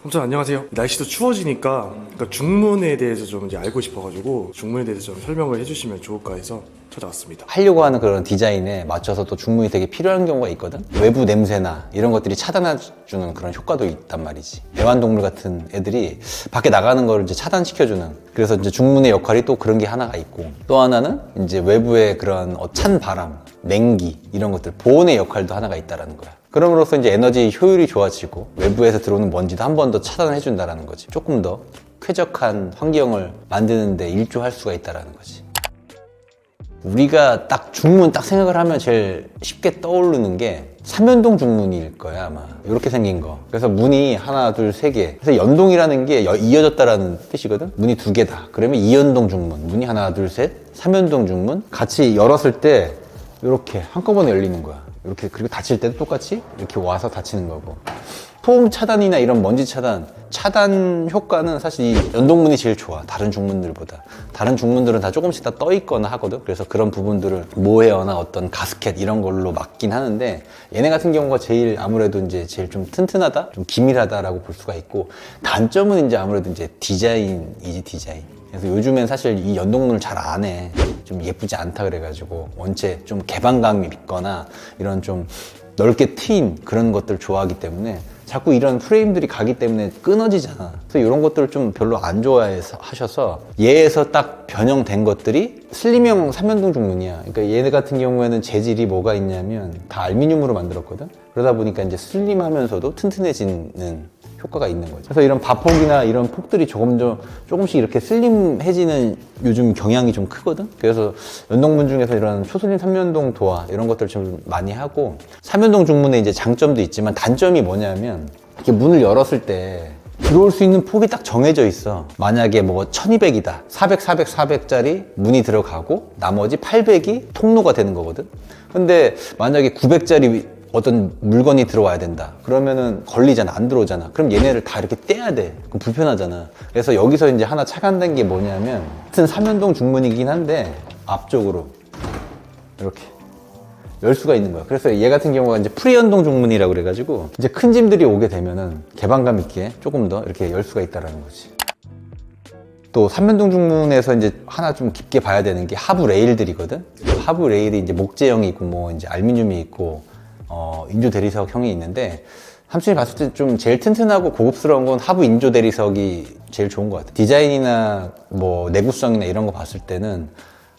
삼촌 안녕하세요. 날씨도 추워지니까 그러니까 중문에 대해서 좀 이제 알고 싶어가지고 중문에 대해서 좀 설명을 해주시면 좋을까 해서 찾아왔습니다. 하려고 하는 그런 디자인에 맞춰서 또 중문이 되게 필요한 경우가 있거든. 외부 냄새나 이런 것들이 차단해주는 그런 효과도 있단 말이지. 애완동물 같은 애들이 밖에 나가는 걸 이제 차단시켜주는, 그래서 이제 중문의 역할이 또 그런 게 하나가 있고, 또 하나는 이제 외부의 그런 찬 바람, 냉기 이런 것들 보온의 역할도 하나가 있다라는 거야. 그럼으로써 이제 에너지 효율이 좋아지고 외부에서 들어오는 먼지도 한 번 더 차단해 준다라는 거지. 조금 더 쾌적한 환경을 만드는데 일조할 수가 있다라는 거지. 우리가 딱 중문 딱 생각을 하면 제일 쉽게 떠오르는 게 삼연동 중문일 거야 아마. 이렇게 생긴 거. 그래서 문이 하나 둘 세 개, 그래서 연동이라는 게 이어졌다라는 뜻이거든. 문이 두 개다 그러면 이연동 중문. 문이 하나 둘 셋 삼연동 중문. 같이 열었을 때 이렇게 한꺼번에 열리는 거야. 이렇게. 그리고 닫힐 때도 똑같이 이렇게 와서 닫히는 거고. 소음 차단이나 이런 먼지 차단 효과는 사실 이 연동문이 제일 좋아. 다른 중문들보다. 다른 중문들은 다 조금씩 다 떠 있거나 하거든. 그래서 그런 부분들을 모헤어나 어떤 가스켓 이런 걸로 막긴 하는데, 얘네 같은 경우가 제일 아무래도 이제 제일 좀 튼튼하다, 좀 기밀하다라고 볼 수가 있고, 단점은 이제 아무래도 이제 디자인이지, 디자인. 그래서 요즘엔 사실 이 연동문을 잘 안 해. 좀 예쁘지 않다 그래가지고 원체 좀 개방감이 있거나 이런 좀 넓게 트인 그런 것들 좋아하기 때문에 자꾸 이런 프레임들이 가기 때문에 끊어지잖아. 그래서 이런 것들을 좀 별로 안 좋아하셔서 얘에서 딱 변형된 것들이 슬림형 삼연동 중문이야. 그러니까 얘네 같은 경우에는 재질이 뭐가 있냐면 다 알루미늄으로 만들었거든. 그러다 보니까 이제 슬림하면서도 튼튼해지는 효과가 있는 거죠. 그래서 이런 바폭이나 이런 폭들이 조금씩 이렇게 슬림해지는 요즘 경향이 좀 크거든. 그래서 연동문 중에서 이런 초슬림 삼연동 도화 이런 것들을 좀 많이 하고, 삼연동 중문의 이제 장점도 있지만 단점이 뭐냐면, 이렇게 문을 열었을 때 들어올 수 있는 폭이 딱 정해져 있어. 만약에 뭐 1200이다 400, 400, 400짜리 문이 들어가고 나머지 800이 통로가 되는 거거든. 근데 만약에 900짜리 어떤 물건이 들어와야 된다 그러면은 걸리잖아, 안 들어오잖아. 그럼 얘네를 다 이렇게 떼야 돼. 그럼 불편하잖아. 그래서 여기서 이제 하나 착안된 게 뭐냐면, 같은 삼연동 중문이긴 한데 앞쪽으로 이렇게 열 수가 있는 거야. 그래서 얘 같은 경우가 이제 프리연동 중문이라고 그래가지고 이제 큰 짐들이 오게 되면은 개방감 있게 조금 더 이렇게 열 수가 있다라는 거지. 또 삼연동 중문에서 이제 하나 좀 깊게 봐야 되는 게 하부 레일들이거든. 하부 레일이 이제 목재형이 있고 뭐 이제 알루미늄이 있고 인조 대리석형이 있는데, 삼촌이 봤을 때 좀 제일 튼튼하고 고급스러운 건 하부 인조 대리석이 제일 좋은 것 같아. 디자인이나 뭐 내구성이나 이런 거 봤을 때는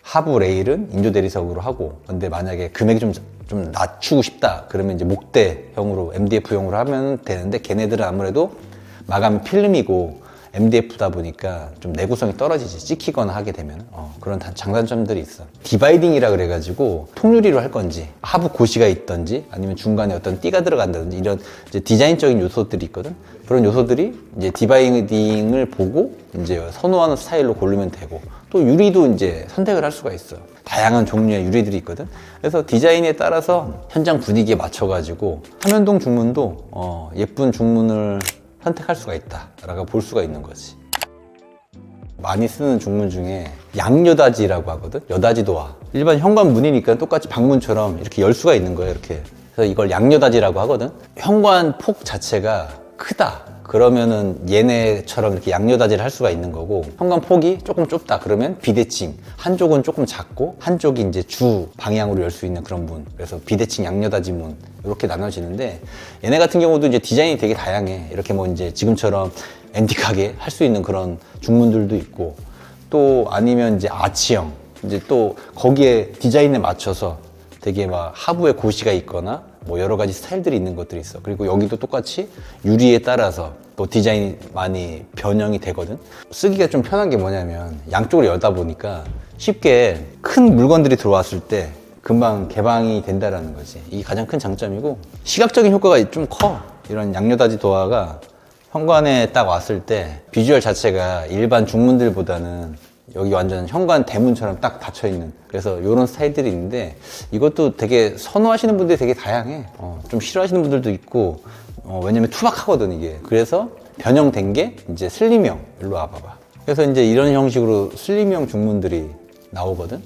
하부 레일은 인조 대리석으로 하고, 근데 만약에 금액이 좀 낮추고 싶다 그러면 이제 목대형으로 MDF형으로 하면 되는데, 걔네들은 아무래도 마감이 필름이고 MDF다 보니까 좀 내구성이 떨어지지, 찍히거나 하게 되면. 그런 장단점들이 있어. 디바이딩이라 그래가지고 통유리로 할 건지 하부 고시가 있던지 아니면 중간에 어떤 띠가 들어간다든지 이런 이제 디자인적인 요소들이 있거든. 그런 요소들이 이제 디바이딩을 보고 이제 선호하는 스타일로 고르면 되고, 또 유리도 이제 선택을 할 수가 있어. 다양한 종류의 유리들이 있거든. 그래서 디자인에 따라서 현장 분위기에 맞춰가지고 삼연동 중문도 예쁜 중문을 선택할 수가 있다라고 볼 수가 있는 거지. 많이 쓰는 중문 중에 양여다지라고 하거든. 여다지 도화. 일반 현관 문이니까 똑같이 방문처럼 이렇게 열 수가 있는 거예요, 이렇게. 그래서 이걸 양여다지라고 하거든. 현관 폭 자체가 크다 그러면은 얘네처럼 이렇게 양여다지를 할 수가 있는 거고, 현관 폭이 조금 좁다 그러면 비대칭, 한쪽은 조금 작고 한쪽이 이제 주 방향으로 열 수 있는 그런 문, 그래서 비대칭 양여다지 문 이렇게 나눠지는데, 얘네 같은 경우도 이제 디자인이 되게 다양해. 이렇게 뭐 이제 지금처럼 앤틱하게 할 수 있는 그런 중문들도 있고, 또 아니면 이제 아치형, 이제 또 거기에 디자인에 맞춰서 되게 막 하부에 고시가 있거나 뭐 여러 가지 스타일들이 있는 것들이 있어. 그리고 여기도 똑같이 유리에 따라서 또 디자인이 많이 변형이 되거든. 쓰기가 좀 편한 게 뭐냐면, 양쪽으로 열다 보니까 쉽게 큰 물건들이 들어왔을 때 금방 개방이 된다라는 거지. 이게 가장 큰 장점이고, 시각적인 효과가 좀 커. 이런 양여다지 도화가 현관에 딱 왔을 때 비주얼 자체가 일반 중문들보다는 여기 완전 현관 대문처럼 딱 닫혀있는, 그래서 이런 스타일들이 있는데, 이것도 되게 선호하시는 분들이 되게 다양해. 좀 싫어하시는 분들도 있고, 왜냐면 투박하거든 이게. 그래서 변형된 게 이제 슬림형. 일로 와봐봐. 그래서 이제 이런 형식으로 슬림형 중문들이 나오거든.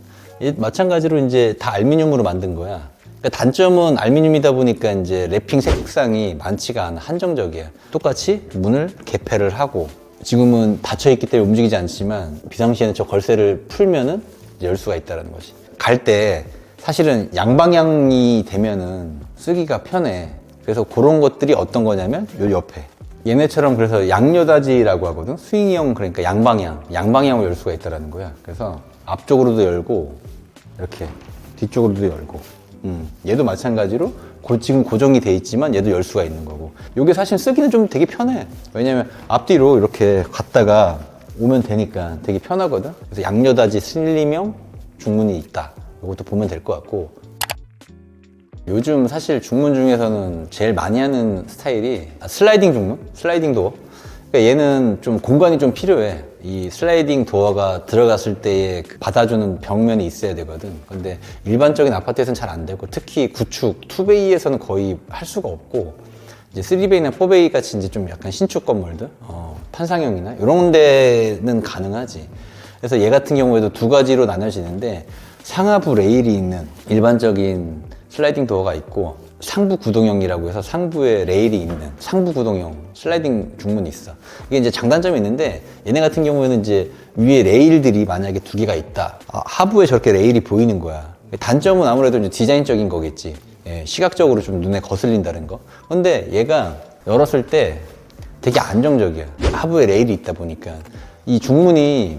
마찬가지로 이제 다 알루미늄으로 만든 거야. 단점은 알루미늄이다 보니까 이제 랩핑 색상이 많지가 않아. 한정적이야. 똑같이 문을 개폐를 하고, 지금은 닫혀있기 때문에 움직이지 않지만 비상시에는 저 걸쇠를 풀면은 이제 열 수가 있다는 것이. 갈 때 사실은 양방향이 되면은 쓰기가 편해. 그래서 그런 것들이 어떤 거냐면 요 옆에 얘네처럼, 그래서 양여닫이라고 하거든. 스윙형, 그러니까 양방향으로 열 수가 있다는 거야. 그래서 앞쪽으로도 열고 이렇게 뒤쪽으로도 열고, 얘도 마찬가지로 지금 고정이 돼 있지만 얘도 열 수가 있는 거고. 이게 사실 쓰기는 좀 되게 편해. 왜냐면 앞뒤로 이렇게 갔다가 오면 되니까 되게 편하거든. 그래서 양여닫이 슬림형 중문이 있다. 이것도 보면 될 것 같고, 요즘 사실 중문 중에서는 제일 많이 하는 스타일이 슬라이딩 중문? 슬라이딩 도어. 그러니까 얘는 좀 공간이 좀 필요해. 이 슬라이딩 도어가 들어갔을 때에 받아주는 벽면이 있어야 되거든. 근데 일반적인 아파트에서는 잘 안 되고, 특히 구축, 2베이에서는 거의 할 수가 없고, 이제 3베이나 4베이 같이 이제 좀 약간 신축 건물들, 판상형이나 이런 데는 가능하지. 그래서 얘 같은 경우에도 두 가지로 나눠지는데, 상하부 레일이 있는 일반적인 슬라이딩 도어가 있고, 상부 구동형이라고 해서 상부에 레일이 있는 상부 구동형 슬라이딩 중문이 있어. 이게 이제 장단점이 있는데, 얘네 같은 경우에는 이제 위에 레일들이 만약에 두 개가 있다. 하부에 저렇게 레일이 보이는 거야. 단점은 아무래도 이제 디자인적인 거겠지. 예, 시각적으로 좀 눈에 거슬린다는 거. 근데 얘가 열었을 때 되게 안정적이야. 하부에 레일이 있다 보니까. 이 중문이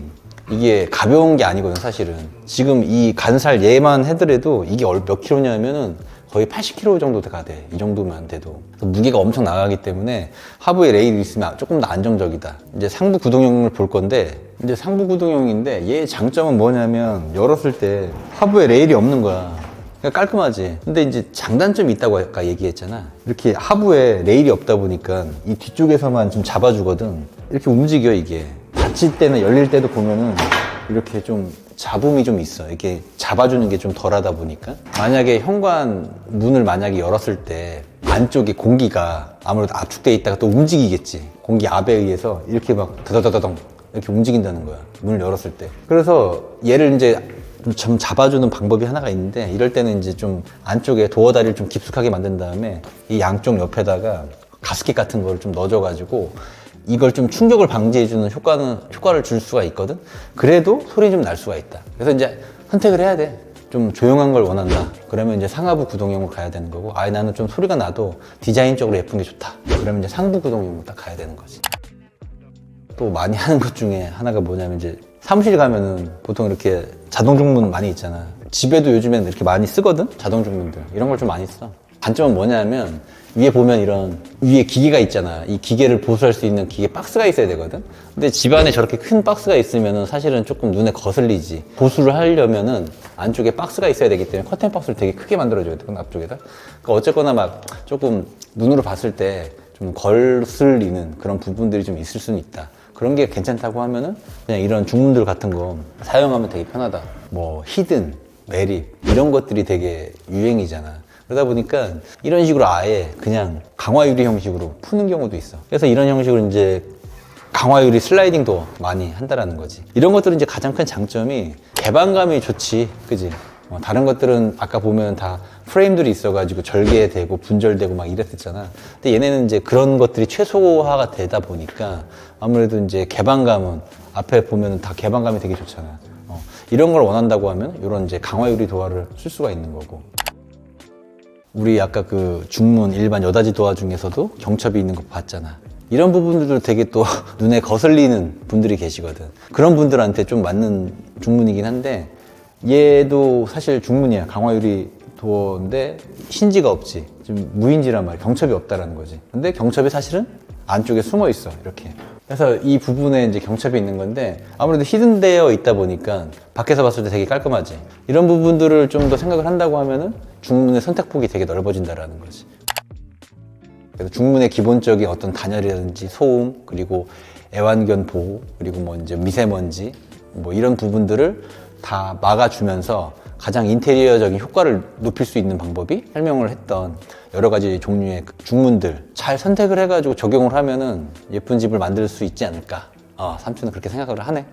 이게 가벼운 게 아니거든, 사실은. 지금 이 간살 얘만 해더라도 이게 몇 킬로냐면은 거의 80kg 정도가 돼. 이 정도만 돼도. 무게가 엄청 나가기 때문에 하부에 레일이 있으면 조금 더 안정적이다. 이제 상부 구동형을 볼 건데, 이제 상부 구동형인데 얘 장점은 뭐냐면 열었을 때 하부에 레일이 없는 거야. 그러니까 깔끔하지. 근데 이제 장단점이 있다고 아까 얘기했잖아. 이렇게 하부에 레일이 없다 보니까 이 뒤쪽에서만 좀 잡아주거든. 이렇게 움직여, 이게. 닫힐 때는 열릴 때도 보면은 이렇게 좀 잡음이 좀 있어. 이렇게 잡아주는 게 좀 덜하다 보니까. 만약에 현관 문을 만약에 열었을 때 안쪽에 공기가 아무래도 압축돼 있다가 또 움직이겠지. 공기 압에 의해서 이렇게 막 드더더더덩 이렇게 움직인다는 거야, 문을 열었을 때. 그래서 얘를 이제 좀 잡아주는 방법이 하나가 있는데, 이럴 때는 이제 좀 안쪽에 도어 다리를 좀 깊숙하게 만든 다음에 이 양쪽 옆에다가 가스켓 같은 걸 좀 넣어줘가지고 이걸 좀 충격을 방지해주는 효과를 줄 수가 있거든. 그래도 소리 좀 날 수가 있다. 그래서 이제 선택을 해야 돼. 좀 조용한 걸 원한다. 그러면 이제 상하부 구동형으로 가야 되는 거고, 아예 나는 좀 소리가 나도 디자인적으로 예쁜 게 좋다. 그러면 이제 상부 구동형으로 딱 가야 되는 거지. 또 많이 하는 것 중에 하나가 뭐냐면, 이제 사무실 가면은 보통 이렇게 자동 중문 많이 있잖아. 집에도 요즘에는 이렇게 많이 쓰거든? 자동 중문들. 이런 걸 좀 많이 써. 단점은 뭐냐면, 위에 보면 이런 위에 기계가 있잖아. 이 기계를 보수할 수 있는 기계 박스가 있어야 되거든. 근데 집안에 저렇게 큰 박스가 있으면은 사실은 조금 눈에 거슬리지. 보수를 하려면은 안쪽에 박스가 있어야 되기 때문에 커튼 박스를 되게 크게 만들어줘야 되거든, 앞쪽에다. 그러니까 어쨌거나 막 조금 눈으로 봤을 때 좀 거슬리는 그런 부분들이 좀 있을 수는 있다. 그런 게 괜찮다고 하면은 그냥 이런 중문들 같은 거 사용하면 되게 편하다. 뭐 히든, 매립 이런 것들이 되게 유행이잖아. 그러다 보니까 이런 식으로 아예 그냥 강화유리 형식으로 푸는 경우도 있어. 그래서 이런 형식으로 이제 강화유리 슬라이딩 도어 많이 한다라는 거지. 이런 것들은 이제 가장 큰 장점이 개방감이 좋지, 그지? 다른 것들은 아까 보면 다 프레임들이 있어가지고 절개되고 분절되고 막 이랬었잖아. 근데 얘네는 이제 그런 것들이 최소화가 되다 보니까 아무래도 이제 개방감은 앞에 보면은 다 개방감이 되게 좋잖아. 이런 걸 원한다고 하면 이런 이제 강화유리 도어를 쓸 수가 있는 거고. 우리 아까 그 중문 일반 여닫이 도어 중에서도 경첩이 있는 거 봤잖아. 이런 부분들도 되게 또 눈에 거슬리는 분들이 계시거든. 그런 분들한테 좀 맞는 중문이긴 한데, 얘도 사실 중문이야. 강화유리 도어인데 힌지가 없지. 지금 무힌지란 말이야. 경첩이 없다라는 거지. 근데 경첩이 사실은 안쪽에 숨어 있어, 이렇게. 그래서 이 부분에 이제 경첩이 있는 건데, 아무래도 히든되어 있다 보니까 밖에서 봤을 때 되게 깔끔하지. 이런 부분들을 좀 더 생각을 한다고 하면은 중문의 선택폭이 되게 넓어진다라는 거지. 그래서 중문의 기본적인 어떤 단열이라든지 소음, 그리고 애완견 보호, 그리고 뭐 이제 미세먼지, 뭐 이런 부분들을 다 막아주면서 가장 인테리어적인 효과를 높일 수 있는 방법이 설명을 했던 여러 가지 종류의 중문들 잘 선택을 해가지고 적용을 하면은 예쁜 집을 만들 수 있지 않을까. 삼촌은 그렇게 생각을 하네.